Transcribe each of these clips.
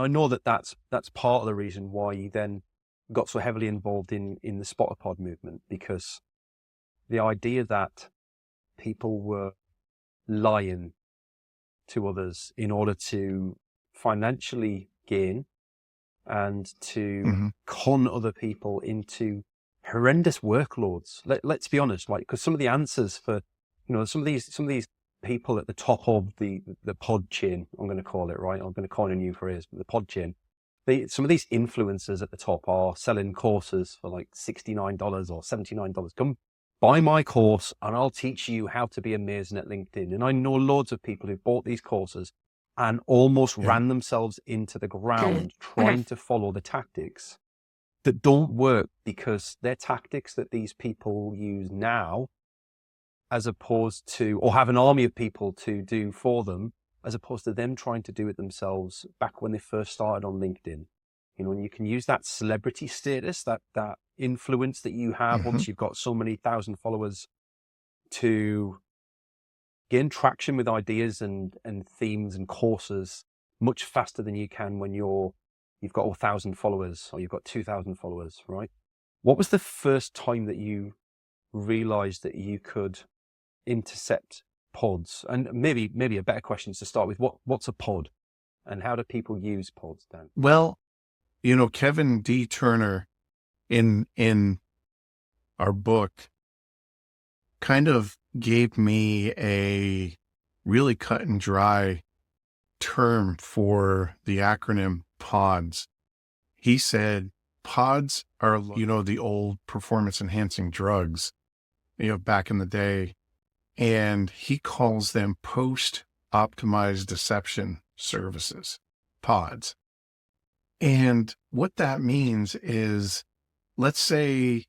I know that that's part of the reason why you then got so heavily involved in the SPOTAPOD movement, because the idea that people were lying to others in order to financially gain and to Hmm. con other people into horrendous workloads. Let's be honest, like, because some of the answers for, some of these people at the top of the pod chain, I'm going to call it, right? I'm going to coin a new phrase, but the pod chain. Some of these influencers at the top are selling courses for like $69 or $79. Come buy my course and I'll teach you how to be amazing at LinkedIn. And I know loads of people who bought these courses and almost Yeah. ran themselves into the ground trying to follow the tactics that don't work, because they're tactics that these people use now, as opposed to, or have an army of people to do for them, as opposed to them trying to do it themselves back when they first started on LinkedIn. And you can use that celebrity status, that influence that you have Hmm. once you've got so many thousand followers, to gain traction with ideas and themes and courses much faster than you can when you've got 1,000 followers or you've got 2,000 followers, right? What was the first time that you realized that you could intercept pods? And maybe a better question is to start with, what's a pod and how do people use pods, Dan? Well, Kevin D. Turner in our book kind of gave me a really cut and dry term for the acronym PODS. He said pods are, the old performance enhancing drugs, back in the day. And he calls them post optimized deception services, pods. And what that means is, let's say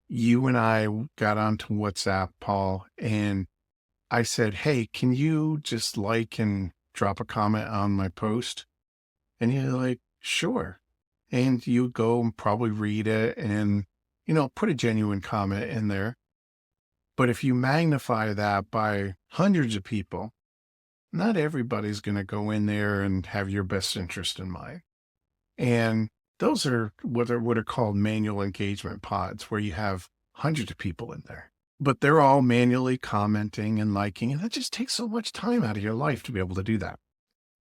you and I got onto WhatsApp, Paul, and I said, hey, can you just like and drop a comment on my post? And you're like, sure. And you go and probably read it and, put a genuine comment in there. But if you magnify that by hundreds of people, not everybody's going to go in there and have your best interest in mind. And those are what are called manual engagement pods, where you have hundreds of people in there, but they're all manually commenting and liking. And that just takes so much time out of your life to be able to do that.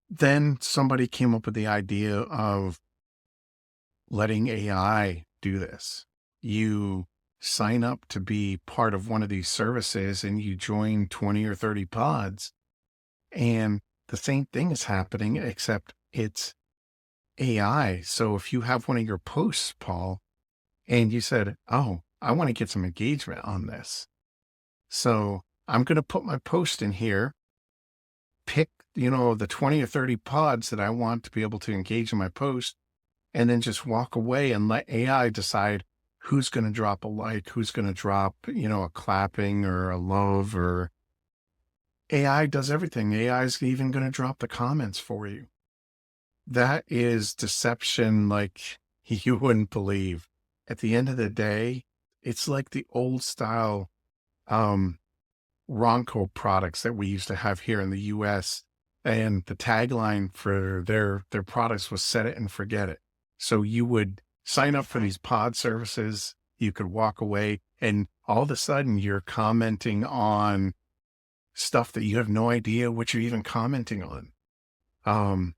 Then somebody came up with the idea of letting AI do this. You sign up to be part of one of these services and you join 20 or 30 pods, and the same thing is happening, except it's AI. So if you have one of your posts, Paul, and you said, oh, I want to get some engagement on this, so I'm going to put my post in here, pick, the 20 or 30 pods that I want to be able to engage in my post, and then just walk away and let AI decide who's going to drop a like, who's going to drop, a clapping or a love, or AI does everything. AI is even going to drop the comments for you. That is deception like you wouldn't believe. At the end of the day, it's like the old style Ronco products that we used to have here in the US. And the tagline for their products was set it and forget it. So you would sign up for these pod services, you could walk away, and all of a sudden you're commenting on stuff that you have no idea what you're even commenting on,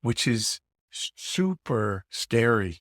which is super scary